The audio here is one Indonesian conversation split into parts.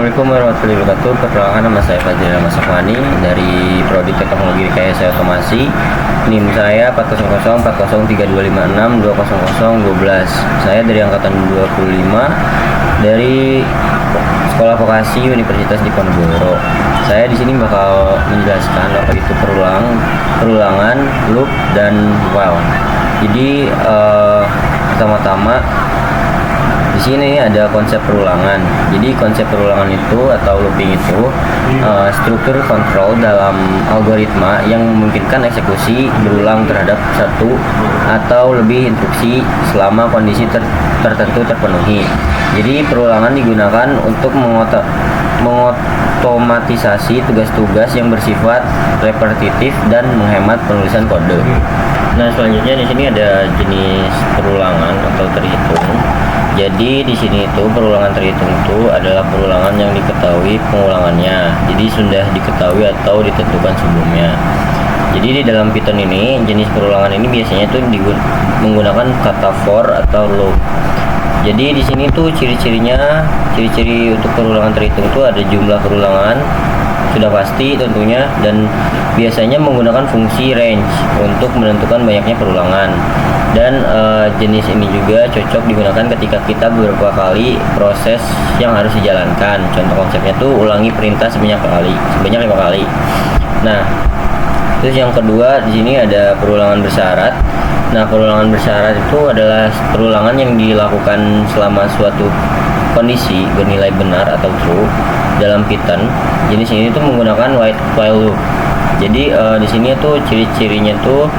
Assalamualaikum warahmatullahi wabarakatuh. Perkenalkan, nama saya Fadil Masakmani dari Prodi Teknologi Rekayasa Otomasi. NIM saya 400403256200012. Saya dari angkatan 25 dari Sekolah Vokasi Universitas Diponegoro. Saya di sini bakal menjelaskan apa itu perulangan, loop, dan while. Jadi pertama-tama di sini ada konsep perulangan. Jadi konsep perulangan itu atau looping itu struktur kontrol dalam algoritma yang memungkinkan eksekusi berulang terhadap satu atau lebih instruksi selama kondisi tertentu terpenuhi. Jadi perulangan digunakan untuk mengotomatisasi tugas-tugas yang bersifat repetitif dan menghemat penulisan kode. Nah, selanjutnya di sini ada jenis perulangan atau terhitung. Jadi di sini itu perulangan terhitung itu adalah perulangan yang diketahui pengulangannya. Jadi sudah diketahui atau ditentukan sebelumnya. Jadi di dalam Python ini jenis perulangan ini biasanya itu menggunakan kata for atau loop. Jadi di sini tuh ciri-ciri untuk perulangan terhitung itu ada jumlah perulangan sudah pasti tentunya, dan biasanya menggunakan fungsi range untuk menentukan banyaknya perulangan. Dan jenis ini juga cocok digunakan ketika kita beberapa kali proses yang harus dijalankan. Contoh konsepnya tuh ulangi perintah sebanyak 5 kali. Nah, terus yang kedua di sini ada perulangan bersyarat. Nah, perulangan bersyarat itu adalah perulangan yang dilakukan selama suatu kondisi bernilai benar atau true dalam Python. Jenis ini tuh menggunakan while loop. Jadi di sini tuh ciri-cirinya tuh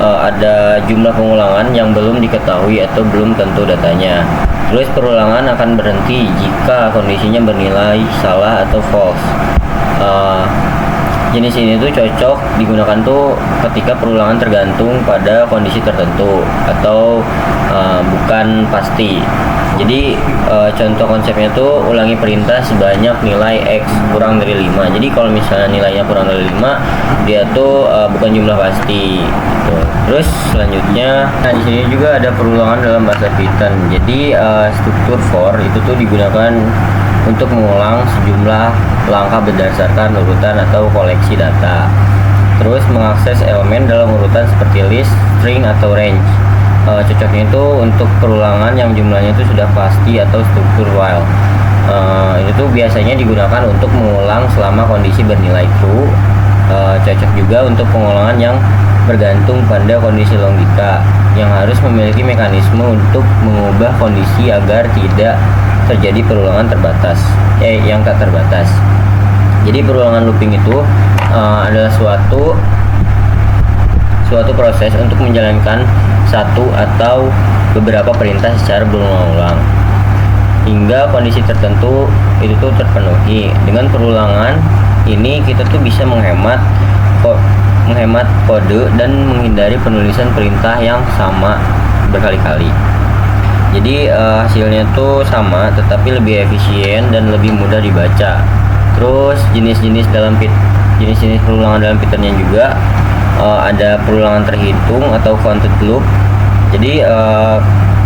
ada jumlah pengulangan yang belum diketahui atau belum tentu datanya. Terus perulangan akan berhenti jika kondisinya bernilai salah atau false. Jenis ini tuh cocok digunakan tuh ketika perulangan tergantung pada kondisi tertentu atau bukan pasti. Jadi contoh konsepnya tuh ulangi perintah sebanyak nilai X kurang dari 5. Jadi kalau misalnya nilainya kurang dari 5, dia tuh bukan jumlah pasti gitu. Terus selanjutnya, nah di sini juga ada perulangan dalam bahasa Python. Jadi struktur for itu tuh digunakan untuk mengulang sejumlah langkah berdasarkan urutan atau koleksi data. Terus mengakses elemen dalam urutan seperti list, string, atau range. Cocoknya itu untuk perulangan yang jumlahnya itu sudah pasti atau struktur while. Itu tuh biasanya digunakan untuk mengulang selama kondisi bernilai true. Cocok juga untuk pengulangan yang bergantung pada kondisi logika, yang harus memiliki mekanisme untuk mengubah kondisi agar tidak terjadi perulangan yang tak terbatas. Jadi perulangan looping itu adalah suatu proses untuk menjalankan satu atau beberapa perintah secara berulang-ulang hingga kondisi tertentu itu tuh terpenuhi. Dengan perulangan ini kita tuh bisa menghemat kode dan menghindari penulisan perintah yang sama berkali-kali. Jadi hasilnya tuh sama tetapi lebih efisien dan lebih mudah dibaca. Terus jenis-jenis perulangan dalam Python-nya juga ada perulangan terhitung atau counted loop. Jadi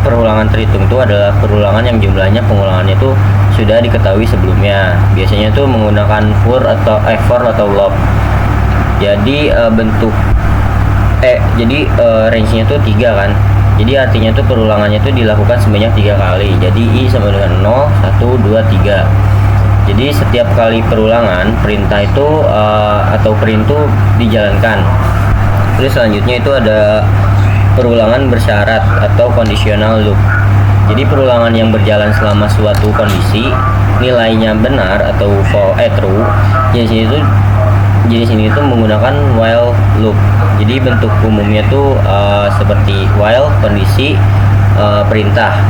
perulangan terhitung itu adalah perulangan yang jumlahnya pengulangannya itu sudah diketahui sebelumnya. Biasanya itu menggunakan for atau loop. Jadi range-nya itu 3 kan. Jadi artinya tuh perulangannya itu dilakukan sebanyak 3 kali. Jadi I sama dengan 0, 1, 2, 3. Jadi setiap kali perulangan perintah itu atau print itu dijalankan. Terus selanjutnya itu ada perulangan bersyarat atau conditional loop. Jadi perulangan yang berjalan selama suatu kondisi nilainya benar atau true. Jenis ini tuh menggunakan while loop. Jadi bentuk umumnya tuh seperti while, kondisi, perintah.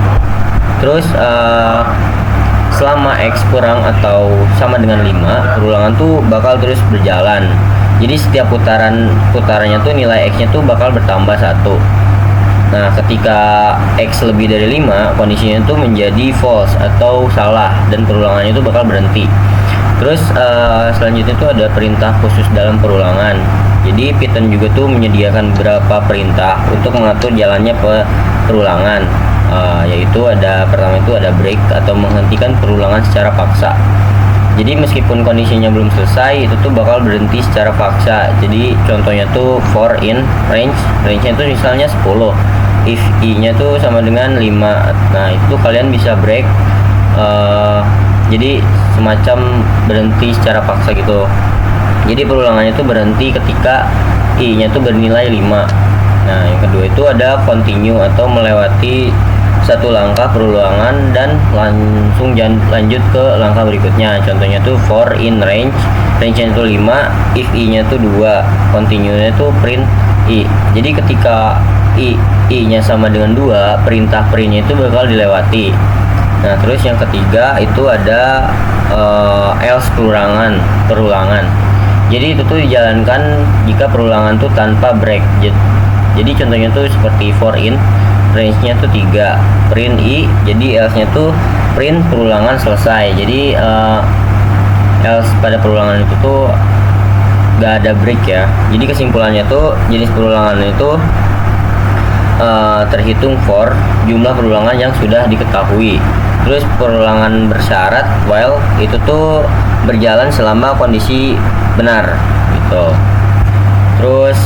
Terus selama X kurang atau sama dengan 5, perulangan tuh bakal terus berjalan. Jadi setiap putarannya tuh nilai X-nya tuh bakal bertambah 1. Nah, ketika X lebih dari 5, kondisinya tuh menjadi false atau salah dan perulangannya tuh bakal berhenti. Terus selanjutnya tuh ada perintah khusus dalam perulangan. Jadi Python juga tuh menyediakan beberapa perintah untuk mengatur jalannya perulangan. Yaitu pertama itu ada break atau menghentikan perulangan secara paksa. Jadi meskipun kondisinya belum selesai, itu tuh bakal berhenti secara paksa. Jadi contohnya tuh for in range, range-nya tuh misalnya 10. If i-nya tuh sama dengan 5. Nah, itu kalian bisa break. Jadi semacam berhenti secara paksa gitu. Jadi perulangannya tuh berhenti ketika i-nya tuh bernilai 5. Nah, yang kedua itu ada continue atau melewati satu langkah perulangan dan langsung lanjut ke langkah berikutnya. Contohnya tuh for in range, range-nya itu 5, if i-nya tuh 2, continue-nya tuh print i. Jadi ketika i-nya sama dengan 2, perintah print-nya itu bakal dilewati. Nah, terus yang ketiga itu ada else perulangan. Jadi itu tuh dijalankan jika perulangan tuh tanpa break. Jadi contohnya tuh seperti for in, range-nya tuh 3, print i, jadi else-nya tuh print perulangan selesai. Jadi else pada perulangan itu tuh gak ada break ya. Jadi kesimpulannya tuh jenis perulangan itu terhitung for jumlah perulangan yang sudah diketahui. Terus perulangan bersyarat while itu tuh berjalan selama kondisi benar gitu. Terus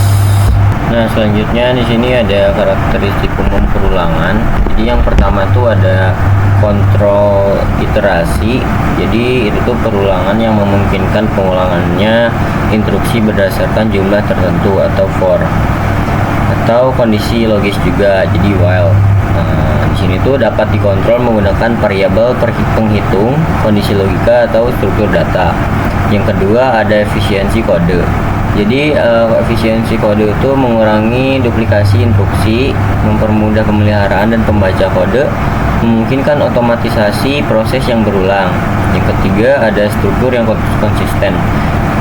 nah, selanjutnya di sini ada karakteristik umum perulangan. Jadi yang pertama tuh ada kontrol iterasi. Jadi itu tuh perulangan yang memungkinkan pengulangannya instruksi berdasarkan jumlah tertentu atau for, atau kondisi logis juga. Jadi while. Nah, di sini tuh dapat dikontrol menggunakan variabel penghitung, kondisi logika atau struktur data. Yang kedua ada efisiensi kode. Jadi efisiensi kode itu mengurangi duplikasi instruksi, mempermudah pemeliharaan dan pembaca kode, memungkinkan otomatisasi proses yang berulang. Yang ketiga ada struktur yang konsisten.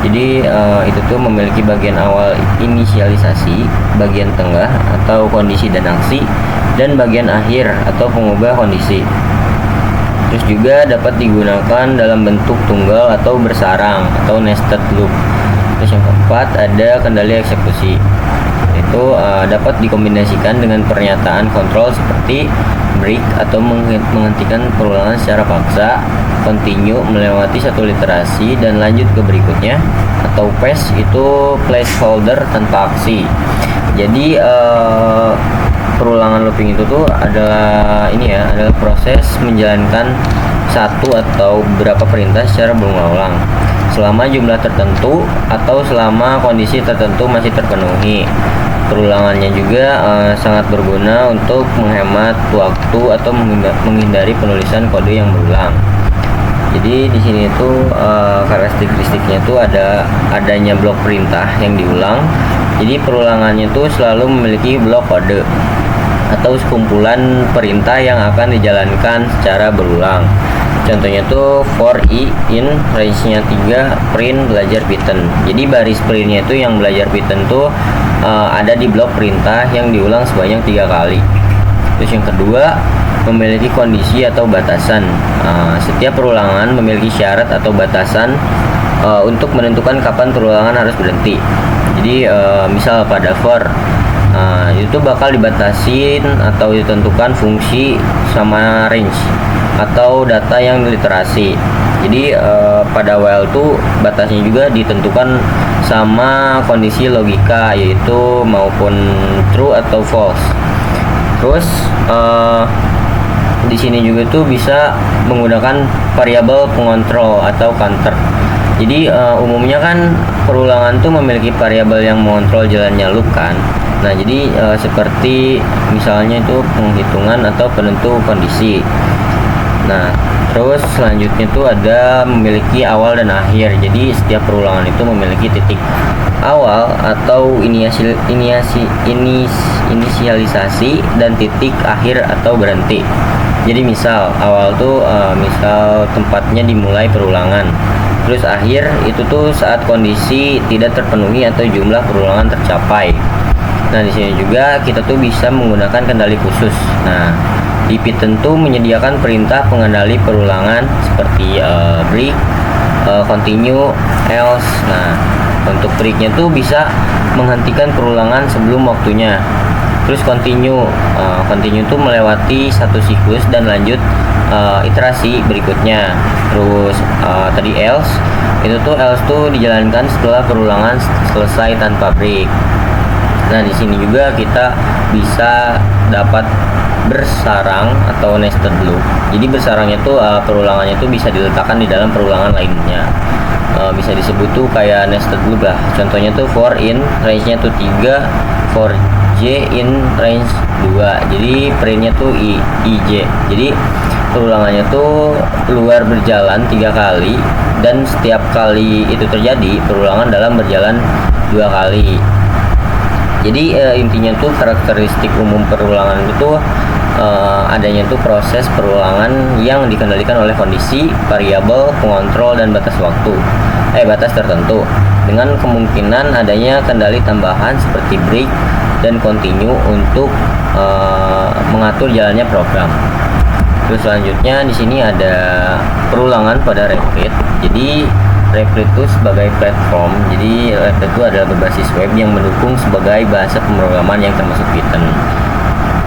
Jadi itu tuh memiliki bagian awal inisialisasi, bagian tengah atau kondisi dan aksi, dan bagian akhir atau pengubah kondisi. Terus juga dapat digunakan dalam bentuk tunggal atau bersarang atau nested loop. Terus yang keempat ada kendali eksekusi. Itu dapat dikombinasikan dengan pernyataan kontrol seperti break atau menghentikan perulangan secara paksa, continue melewati satu literasi dan lanjut ke berikutnya, atau pass itu placeholder tanpa aksi. Jadi perulangan looping itu tuh adalah adalah proses menjalankan satu atau beberapa perintah secara berulang-ulang selama jumlah tertentu atau selama kondisi tertentu masih terpenuhi. Perulangannya juga sangat berguna untuk menghemat waktu atau menghindari penulisan kode yang berulang. Jadi di sini tuh karakteristiknya tuh adanya blok perintah yang diulang. Jadi perulangannya tuh selalu memiliki blok kode atau sekumpulan perintah yang akan dijalankan secara berulang. Contohnya tuh for i in range-nya 3 print belajar Python. Jadi baris printnya itu yang belajar Python tuh ada di blok perintah yang diulang sebanyak 3 kali. Terus yang kedua memiliki kondisi atau batasan. Setiap perulangan memiliki syarat atau batasan untuk menentukan kapan perulangan harus berhenti. Jadi misal pada for itu bakal dibatasin atau ditentukan fungsi sama range atau data yang diliterasi. Jadi pada while tuh batasnya juga ditentukan sama kondisi logika, yaitu maupun true atau false. Terus di sini juga tuh bisa menggunakan variabel pengontrol atau counter. Jadi umumnya kan perulangan tuh memiliki variabel yang mengontrol jalannya loop kan. Nah, jadi seperti misalnya itu penghitungan atau penentu kondisi. Nah, terus selanjutnya itu ada memiliki awal dan akhir. Jadi setiap perulangan itu memiliki titik awal atau inisialisasi dan titik akhir atau berhenti. Jadi misal awal tuh misal tempatnya dimulai perulangan. Terus akhir itu tuh saat kondisi tidak terpenuhi atau jumlah perulangan tercapai. Nah, di sini juga kita tuh bisa menggunakan kendali khusus. Nah, di Python tuh menyediakan perintah pengendali perulangan seperti break, continue, else. Nah, untuk breaknya tuh bisa menghentikan perulangan sebelum waktunya. Terus continue tuh melewati satu siklus dan lanjut iterasi berikutnya. Terus tadi else tuh dijalankan setelah perulangan selesai tanpa break. Nah, di sini juga kita bisa dapat bersarang atau nested loop. Jadi bersarangnya tuh perulangannya tuh bisa diletakkan di dalam perulangan lainnya. Bisa disebut tuh kayak nested loop lah. Contohnya tuh for in range-nya tuh 3, for j in range 2. Jadi printnya tuh ij. Jadi perulangannya tuh luar berjalan 3 kali, dan setiap kali itu terjadi perulangan dalam berjalan 2 kali. Jadi intinya tuh karakteristik umum perulangan itu adanya tuh proses perulangan yang dikendalikan oleh kondisi, variabel, pengontrol, dan batas tertentu, dengan kemungkinan adanya kendali tambahan seperti break dan continue untuk mengatur jalannya program. Terus selanjutnya di sini ada perulangan pada Replit. Jadi Replit itu sebagai platform. Jadi Replit itu adalah berbasis web yang mendukung sebagai bahasa pemrograman yang termasuk Python.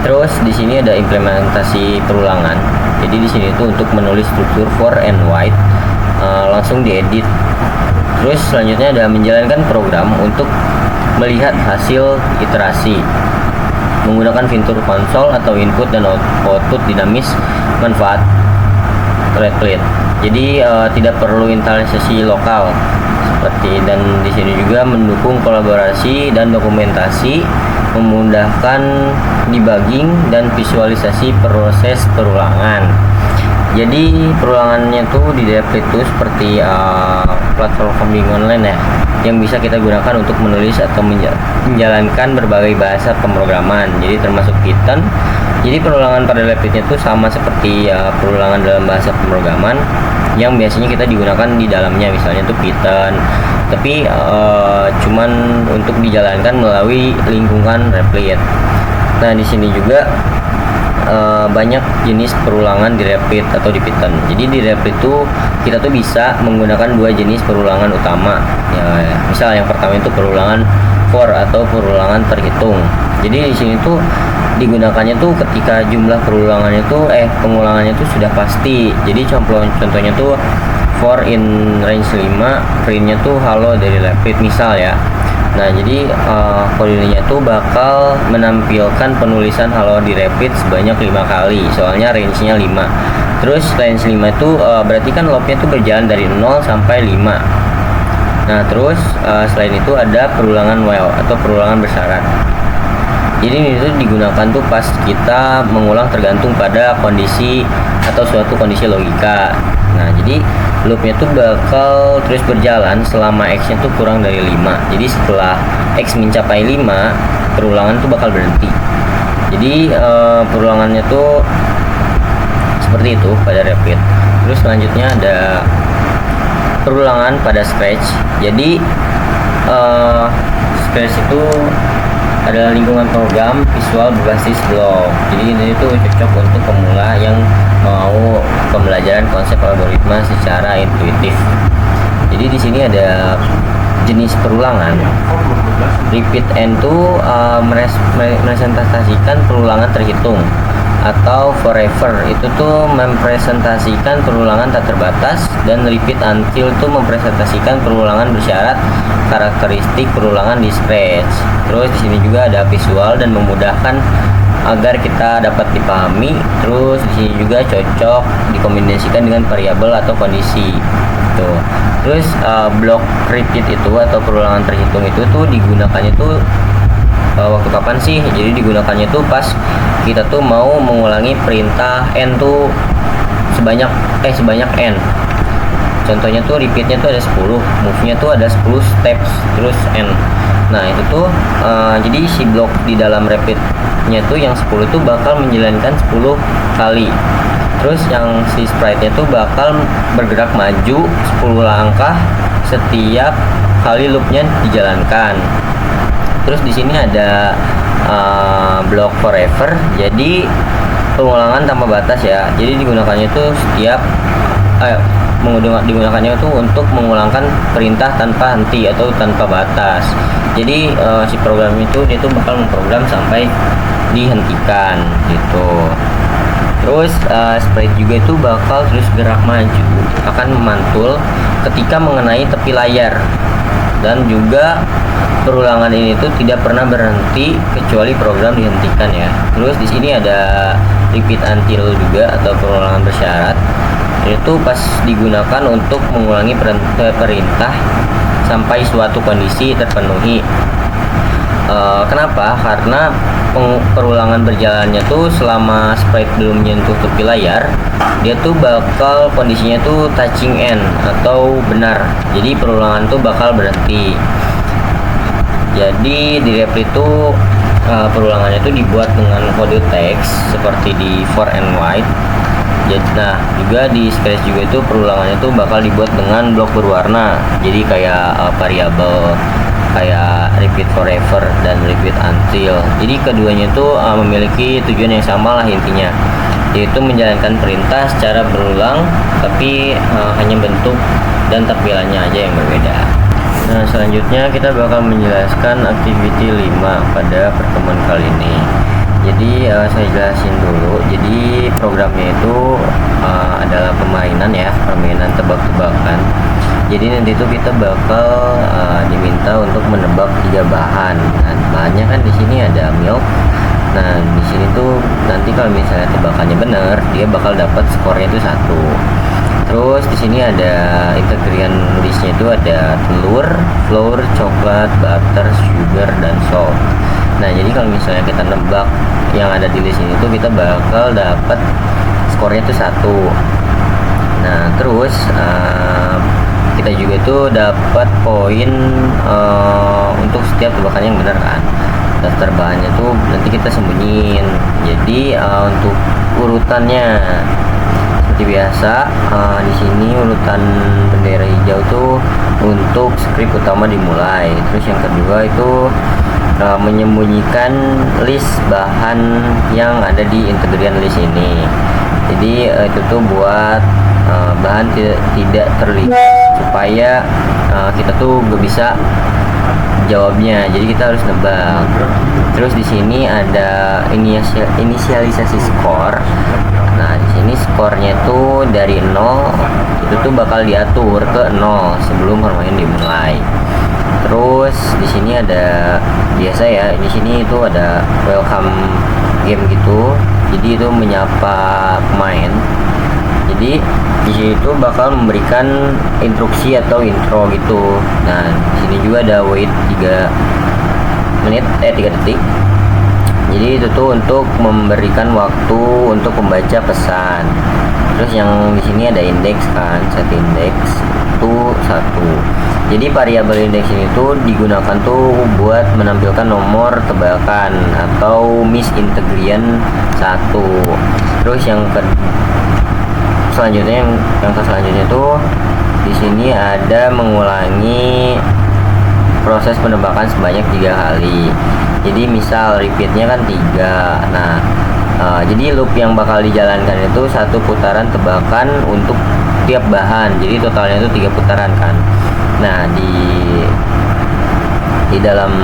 Terus di sini ada implementasi perulangan. Jadi di sini itu untuk menulis struktur for and white, langsung diedit. Terus selanjutnya ada menjalankan program untuk melihat hasil iterasi menggunakan fitur konsol atau input dan output dinamis manfaat Replit. Jadi tidak perlu internalisasi lokal dan di sini juga mendukung kolaborasi dan dokumentasi, memudahkan debugging dan visualisasi proses perulangan. Jadi perulangannya tuh di Replit itu seperti platform bimbing online ya, yang bisa kita gunakan untuk menulis atau menjalankan berbagai bahasa pemrograman. Jadi termasuk Python. Jadi perulangan pada Replitnya itu sama seperti perulangan dalam bahasa pemrograman yang biasanya kita digunakan di dalamnya, misalnya tuh Python, tapi cuman untuk dijalankan melalui lingkungan Replit. Nah, di sini juga banyak jenis perulangan di Replit atau di Python. Jadi di Replit tuh kita tuh bisa menggunakan 2 jenis perulangan utama. Ya, misal yang pertama itu perulangan for atau perulangan terhitung. Jadi di sini tuh digunakannya tuh ketika jumlah pengulangannya tuh sudah pasti. Jadi contohnya tuh for in range 5, printnya tuh halo dari Replit misal ya. Nah, jadi kodenya tuh bakal menampilkan penulisan halo di Replit sebanyak 5 kali, soalnya range-nya 5. Terus range 5 itu berarti kan loopnya tuh berjalan dari 0 sampai 5. Nah, terus selain itu ada perulangan while atau perulangan bersyarat. Jadi ini tuh digunakan tuh pas kita mengulang tergantung pada kondisi atau suatu kondisi logika. Nah, jadi loopnya tuh bakal terus berjalan selama X-nya tuh kurang dari 5. Jadi setelah X mencapai 5, perulangan tuh bakal berhenti. Jadi perulangannya tuh seperti itu pada Replit. Terus selanjutnya ada perulangan pada Scratch. Jadi Scratch itu adalah lingkungan program visual berbasis blok. Jadi ini tuh cocok untuk pemula yang mau pembelajaran konsep algoritma secara intuitif. Jadi di sini ada jenis perulangan. Repeat end itu merepresentasikan perulangan terhitung, atau forever itu tuh mempresentasikan perulangan tak terbatas, dan repeat until itu mempresentasikan perulangan bersyarat karakteristik perulangan di Scratch. Terus di sini juga ada visual dan memudahkan agar kita dapat dipahami. Terus di sini juga cocok dikombinasikan dengan variabel atau kondisi. Tuh. Terus block repeat itu atau perulangan terhitung itu tuh digunakannya tuh waktu kapan sih? Jadi digunakannya tuh pas kita tuh mau mengulangi perintah n tuh sebanyak n. Contohnya tuh repeatnya tuh ada 10, move-nya tuh ada 10 steps, terus n. Nah, itu tuh jadi si blok di dalam repeatnya tuh yang 10 tuh bakal menjalankan 10 kali. Terus yang si sprite-nya tuh bakal bergerak maju 10 langkah setiap kali loop-nya dijalankan. Terus di sini ada block forever. Jadi pengulangan tanpa batas ya. Jadi digunakannya tuh digunakannya itu untuk mengulangkan perintah tanpa henti atau tanpa batas. Jadi si program itu dia tuh bakal memprogram sampai dihentikan gitu. Terus sprite juga itu bakal terus gerak maju, akan memantul ketika mengenai tepi layar, dan juga perulangan ini tuh tidak pernah berhenti kecuali program dihentikan ya. Terus di sini ada repeat until juga atau perulangan bersyarat. Itu pas digunakan untuk mengulangi perintah sampai suatu kondisi terpenuhi. Kenapa? Karena perulangan berjalannya tuh selama sprite belum menyentuh tepi layar, dia tuh bakal kondisinya tuh touching end atau benar. Jadi perulangan tuh bakal berhenti. Jadi di Replit itu perulangannya tuh dibuat dengan kode teks seperti di for and white. Jadi, nah juga di Scratch juga itu perulangannya tuh bakal dibuat dengan blok berwarna. Jadi kayak variabel kayak repeat forever dan repeat until. Jadi keduanya itu memiliki tujuan yang sama lah intinya, yaitu menjalankan perintah secara berulang, tapi hanya bentuk dan tampilannya aja yang berbeda. Nah selanjutnya kita bakal menjelaskan activity 5 pada pertemuan kali ini. Jadi saya jelasin dulu. Jadi programnya itu adalah permainan tebak-tebakan. Jadi nanti itu kita bakal diminta untuk menebak 3 bahan. Nah, bahannya kan di sini ada milk. Nah, di sini tuh nanti kalau misalnya tebakannya benar, dia bakal dapat skornya itu 1. Terus di sini ada ingredients listnya itu ada telur, flour, coklat, butter, sugar, dan salt. Nah, jadi kalau misalnya kita nebak yang ada di list ini tuh kita bakal dapat skornya itu 1. Nah, terus kita juga tuh dapat poin untuk setiap tebakan yang benar kan. Daftar bahannya tuh nanti kita sembunyiin. Jadi untuk urutannya seperti biasa, di sini urutan bendera hijau tuh untuk skrip utama dimulai. Terus yang kedua itu menyembunyikan list bahan yang ada di ingredients list ini. Jadi itu tuh buat bahan tidak terlihat supaya kita tuh gak bisa jawabnya. Jadi kita harus nebak. Terus di sini ada inisialisasi skor. Nah, di sini skornya tuh dari 0 itu tuh bakal diatur ke 0 sebelum permainan dimulai. Terus di sini ada biasa ya, di sini itu ada welcome game gitu. Jadi itu menyapa pemain. Jadi di situ bakal memberikan instruksi atau intro gitu. Nah, di sini juga ada wait 3 detik. Jadi itu tuh untuk memberikan waktu untuk membaca pesan. Terus yang di sini ada indeks kan, set indeks itu 1. Jadi variabel indeks ini tuh digunakan tuh buat menampilkan nomor tebakan atau miss ingredient 1. Terus yang selanjutnya tuh di sini ada mengulangi proses penebakan sebanyak 3 kali. Jadi misal repeatnya kan 3. Nah, jadi loop yang bakal dijalankan itu 1 putaran tebakan untuk tiap bahan. Jadi totalnya itu 3 putaran kan. Nah, di dalam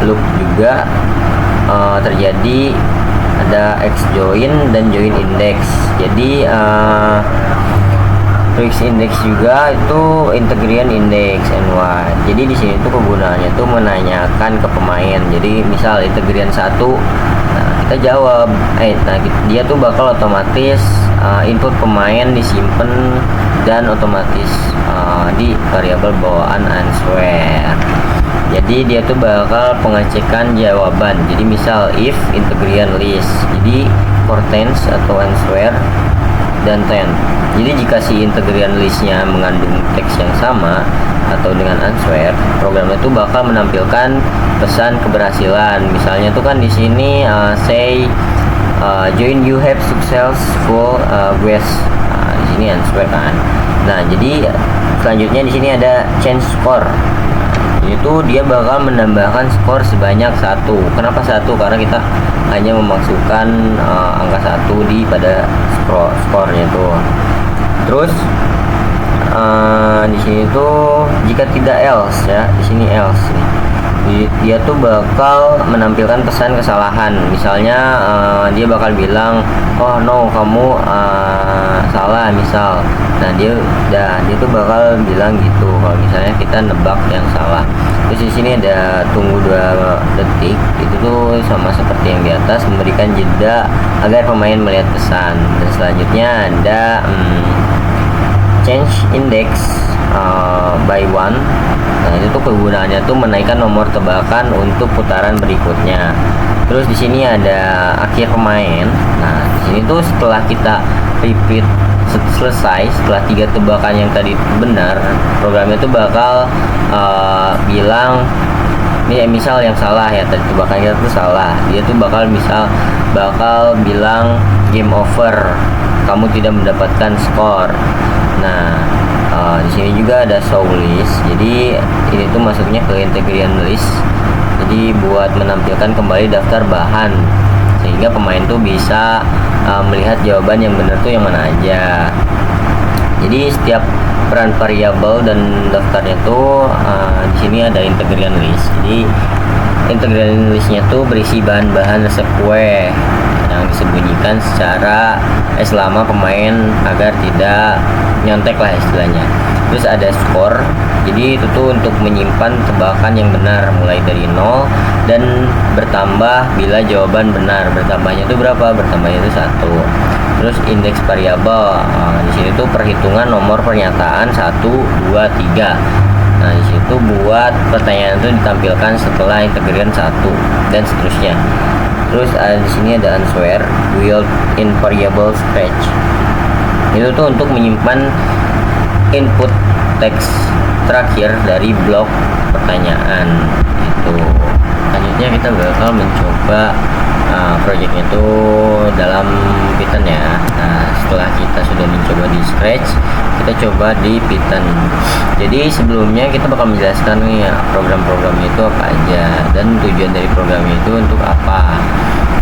loop juga terjadi ada X join dan join index. Jadi X index juga itu ingredients index and y. Jadi di sini tuh kegunaannya tuh menanyakan ke pemain. Jadi misal ingredients 1, nah kita jawab, nah dia tuh bakal otomatis input pemain disimpan dan otomatis di variabel bawaan answer. Jadi dia tuh bakal pengecekan jawaban. Jadi misal if ingredient list, jadi for tense atau answer dan 10. Jadi jika si ingredient listnya mengandung teks yang sama atau dengan answer, program itu bakal menampilkan pesan keberhasilan. Misalnya tuh kan di sini say join you have successful quest. Di sini answer kan. Nah, jadi selanjutnya di sini ada change score. Itu dia bakal menambahkan skor sebanyak 1. Kenapa 1? Karena kita hanya memasukkan angka 1 di pada skornya tuh. Terus di sini tuh jika tidak else ya, di sini else nih. Dia tuh bakal menampilkan pesan kesalahan. Misalnya dia bakal bilang, oh no kamu salah misal. Nah dia tuh bakal bilang gitu kalau misalnya kita nebak yang salah. Terus di sini ada tunggu 2 detik, itu tuh sama seperti yang di atas, memberikan jeda agar pemain melihat pesan. Dan selanjutnya ada change index by 1. Nah itu tuh kegunaannya tuh menaikkan nomor tebakan untuk putaran berikutnya. Terus di sini ada akhir pemain. Nah di sini tuh setelah kita repeat selesai, setelah 3 tebakan yang tadi benar, programnya tuh bakal bilang ini misal yang salah ya, tadi tebakan kita tuh salah, dia tuh bakal bilang game over, kamu tidak mendapatkan skor. Nah di sini juga ada show list, jadi ini tuh masuknya ke integration list, jadi buat menampilkan kembali daftar bahan sehingga pemain tuh bisa melihat jawaban yang benar tuh yang mana aja. Jadi setiap peran variabel dan daftarnya tuh di sini ada integration list. Jadi integration listnya tuh berisi bahan-bahan resep kue yang disembunyikan secara selama pemain agar tidak nyontek lah istilahnya. Terus ada skor, jadi itu tuh untuk menyimpan tebakan yang benar mulai dari 0 dan bertambah bila jawaban benar. Bertambahnya itu berapa? Bertambahnya itu 1. Terus indeks variabel, di sini tuh perhitungan nomor pernyataan 1, 2, 3. Nah di situ buat pertanyaan itu ditampilkan setelah integration 1 dan seterusnya. Terus di sini ada answer built-in variable stretch. Itu tuh untuk menyimpan input teks terakhir dari blok pertanyaan itu. Selanjutnya kita bakal mencoba projectnya itu dalam Python ya. Nah setelah kita sudah mencoba di Scratch, kita coba di Python. Jadi sebelumnya kita bakal menjelaskan nih program-program itu apa aja dan tujuan dari program itu untuk apa.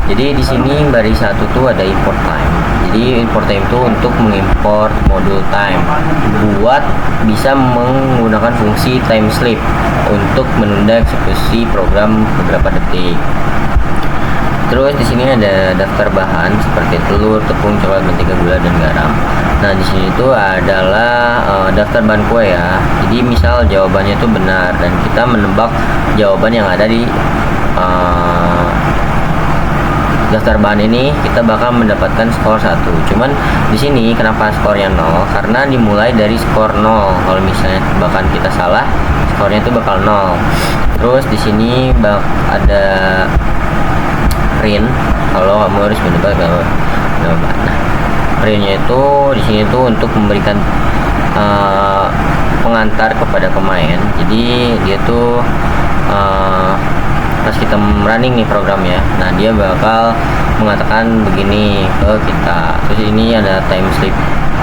Jadi di sini baris 1 tuh ada import time. Jadi import time itu untuk mengimport modul time buat bisa menggunakan fungsi time sleep untuk menunda eksekusi program beberapa detik. Terus di sini ada daftar bahan seperti telur, tepung, coklat, mentega, gula, dan garam. Nah di sini itu adalah daftar bahan kue ya. Jadi misal jawabannya itu benar dan kita menebak jawaban yang ada di daftar bahan ini, kita bakal mendapatkan skor 1. Cuman di sini kenapa skornya 0? Karena dimulai dari skor 0. Kalau misalnya tebakan kita salah, skornya itu bakal 0. Terus di sini ada print kalau kamu harus menebak jawaban. Nah, printnya itu di sini tuh untuk memberikan pengantar kepada pemain. Jadi dia tuh pas kita running nih programnya, nah dia bakal mengatakan begini ke kita. Terus ini ada time sleep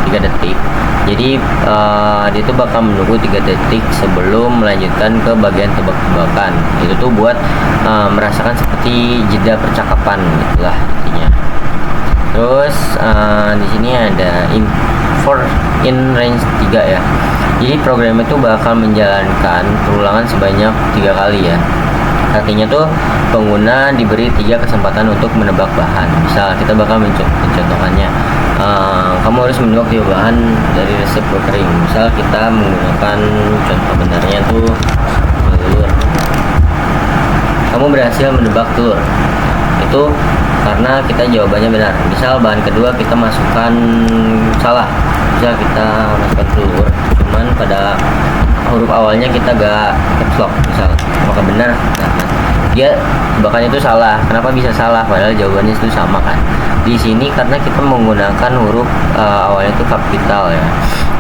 3 detik. Jadi dia tuh bakal menunggu 3 detik sebelum melanjutkan ke bagian tebak-tebakan. Itu tuh buat merasakan seperti jeda percakapan gitulah intinya. Terus di sini ada in range 3 ya. Jadi program itu bakal menjalankan perulangan sebanyak 3 kali ya. Artinya tuh pengguna diberi 3 kesempatan untuk menebak bahan. Misal kita bakal mencontohkannya, kamu harus menebak 3 bahan dari resep kue kering. Misal kita menggunakan contoh benarnya tuh telur. Kamu berhasil menebak telur. Itu karena kita jawabannya benar. Misal bahan kedua kita masukkan salah. Misal kita masukkan telur, cuman pada huruf awalnya kita gak caps lock misal, apakah benar? Nah, dia tebakannya itu salah. Kenapa bisa salah? Padahal jawabannya itu sama kan. Di sini karena kita menggunakan huruf awalnya itu kapital ya.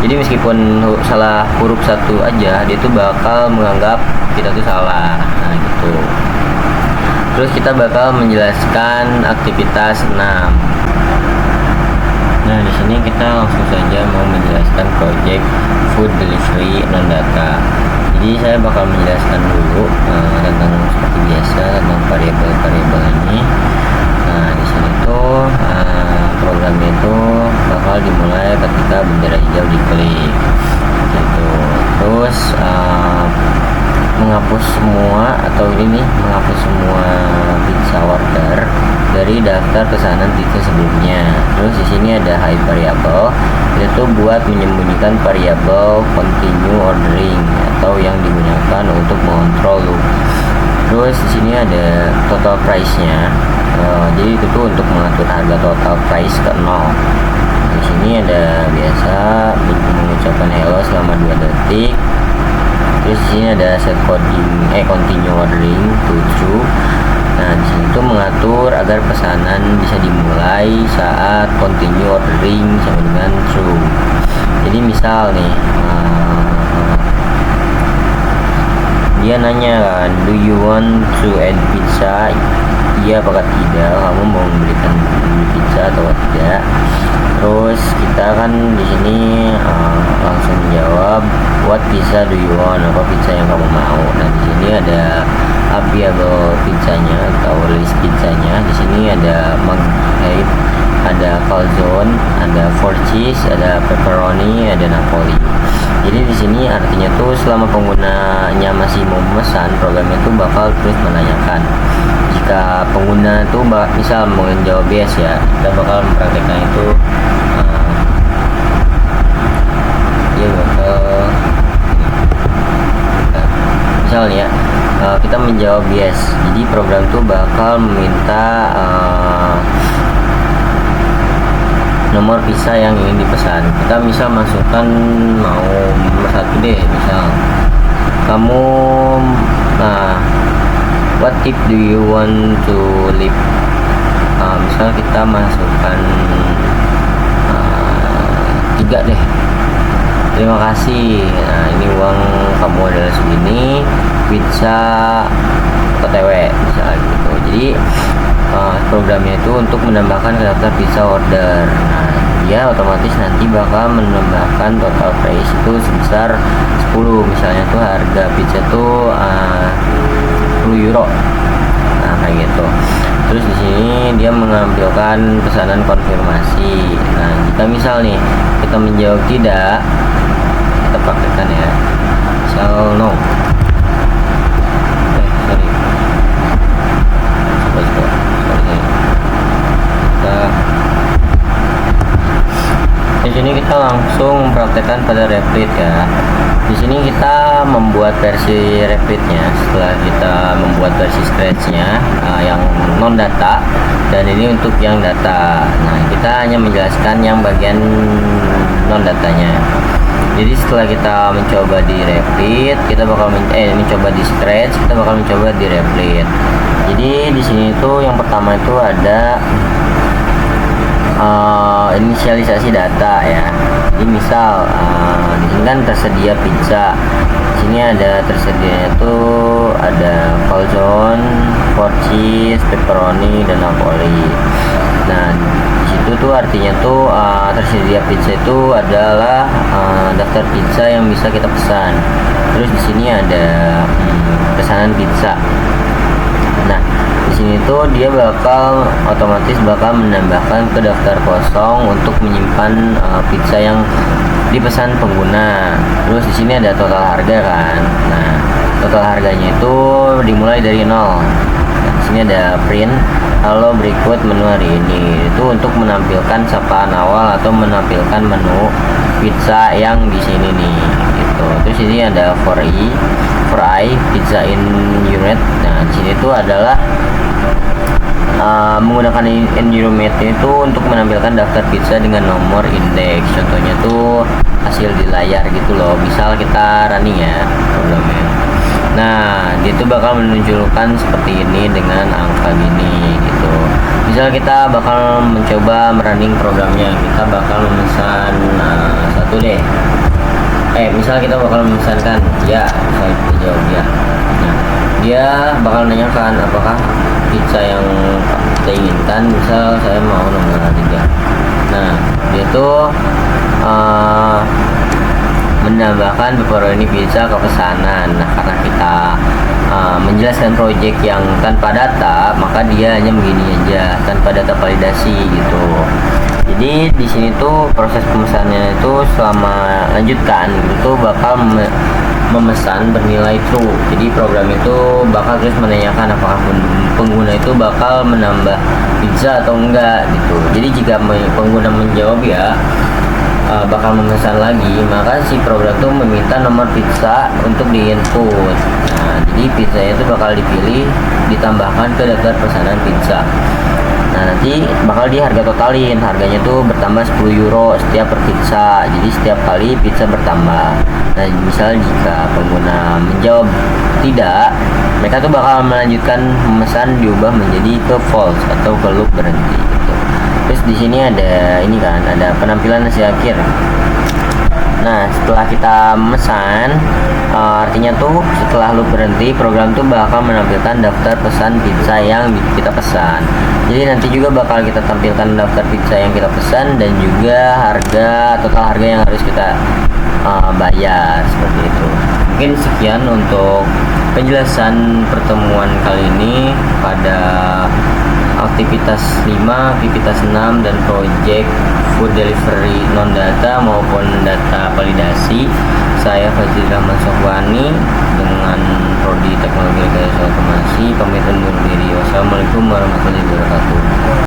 Jadi meskipun salah huruf 1 aja, dia tuh bakal menganggap kita tuh salah. Nah gitu. Terus kita bakal menjelaskan aktivitas 6. Nah di sini kita langsung saja mau menjelaskan project food delivery non data. Jadi saya bakal menjelaskan dulu tentang seperti biasa tentang variabel-variabel ini. Nah di sini tuh programnya itu bakal dimulai ketika bendera hijau diklik gitu. Terus menghapus semua, atau ini nih, menghapus semua pizza order dari daftar pesanan pizza sebelumnya. Terus di sini ada hide variable, itu buat menyembunyikan variabel continue ordering atau yang digunakan untuk mengontrol loop. Terus di sini ada total price-nya. Jadi itu tuh untuk mengatur harga total price ke 0. Di sini ada biasa mengucapkan hello selama 2 detik. Terus di sini ada set continue ordering 7. Nah, di sini tuh mengatur agar pesanan bisa dimulai saat continue ordering sama dengan true. Jadi misal nih, dia nanya kan, do you want to add pizza? Iya apakah tidak, kamu mau beli pizza atau tidak. Terus kita kan di sini langsung menjawab what pizza do you want, apa pizza yang kamu mau. Nah di sini ada available pizzanya atau list pizzanya. Di sini ada Maghrib, ada calzone, ada 4 cheese, ada pepperoni, ada napoli. Jadi di sini artinya tuh selama penggunanya masih mau memesan, programnya tuh bakal terus menanyakan. Jika pengguna tuh misal mau menjawab yes ya, kita bakal mempraktekkan itu. Dia bakal misalnya kita menjawab yes, jadi program tuh bakal meminta nomor pizza yang ingin dipesan. Kita misal masukkan mau nomor 1 deh, misal kamu what tip do you want to leave. Misal kita masukkan 3 deh, terima kasih, nah ini uang kamu adalah segini, pizza OTW misalnya gitu. Jadi programnya itu untuk menambahkan ke daftar pizza order. Nah dia otomatis nanti bakal menambahkan total price itu sebesar 10, misalnya tuh harga pizza tuh 10 euro. Nah kayak gitu. Terus di sini dia mengambilkan pesanan konfirmasi. Nah jika misal nih kita menjawab tidak, kita praktekkan ya, misal no. Di sini kita langsung mempraktekkan pada Replit ya. Di sini kita membuat versi Replitnya setelah kita membuat versi Scratch-nya yang non data, dan ini untuk yang data. Nah, kita hanya menjelaskan yang bagian non datanya. Jadi setelah kita mencoba di Replit, kita bakal mencoba di Scratch, kita bakal mencoba di Replit. Jadi di sini tuh yang pertama itu ada inisialisasi data ya. Jadi misal di sini kan tersedia pizza. Di sini ada tersedia itu ada calzone, 4 cheese, pepperoni, dan napoli. Nah di situ tuh artinya tuh tersedia pizza itu adalah daftar pizza yang bisa kita pesan. Terus di sini ada pesanan pizza. Nah di sini tuh dia otomatis bakal menambahkan ke daftar kosong untuk menyimpan pizza yang dipesan pengguna. Terus di sini ada total harga kan. Nah total harganya itu dimulai dari 0. Nah, di sini ada print halo berikut menu hari ini, itu untuk menampilkan sapaan awal atau menampilkan menu pizza yang di sini nih gitu. Terus ini ada for I pizza in unit. Nah di sini tuh adalah menggunakan environment itu untuk menampilkan daftar pizza dengan nomor indeks. Contohnya tuh hasil di layar gitu loh. Misal kita running ya programnya. Nah dia tuh bakal menunjukkan seperti ini dengan angka gini gitu. Misal kita bakal mencoba merunning programnya, kita bakal memesan satu deh. Misal kita bakal memesankan ya, saya jawab ya. Nah dia bakal menanyakan apakah pizza yang kita inginkan. Misal saya mau nomor 3. Nah dia tuh menambahkan pepperoni pizza ke pesanan. Nah karena kita menjelaskan project yang tanpa data, maka dia hanya begini aja tanpa data validasi gitu. Jadi di sini tuh proses pemesanannya itu selama lanjutkan itu bakal memesan bernilai true. Jadi program itu bakal terus menanyakan apakah pengguna itu bakal menambah pizza atau enggak gitu. Jadi jika pengguna menjawab ya bakal memesan lagi, maka si program itu meminta nomor pizza untuk diinput. Nah, jadi pizza itu bakal dipilih ditambahkan ke daftar pesanan pizza. Nah, nanti bakal di harga totalin, harganya tuh bertambah 10 euro setiap per pizza. Jadi setiap kali pizza bertambah. Nah, misal jika pengguna menjawab tidak, mereka tuh bakal melanjutkan memesan diubah menjadi ke false atau ke loop berhenti gitu. Terus di sini ada ini kan, ada penampilan hasil akhir. Nah, setelah kita memesan, artinya tuh setelah loop berhenti, program tuh bakal menampilkan daftar pesan pizza yang kita pesan. Jadi nanti juga bakal kita tampilkan daftar pizza yang kita pesan dan juga total harga yang harus kita bayar seperti itu. Mungkin sekian untuk penjelasan pertemuan kali ini pada aktivitas 5, aktivitas 6 dan project food delivery non data maupun data validasi. Saya Fazil Rahman Sofwani dengan prodi teknologi rekayasa otomasi pamit undur diri. Wassalamualaikum warahmatullahi wabarakatuh.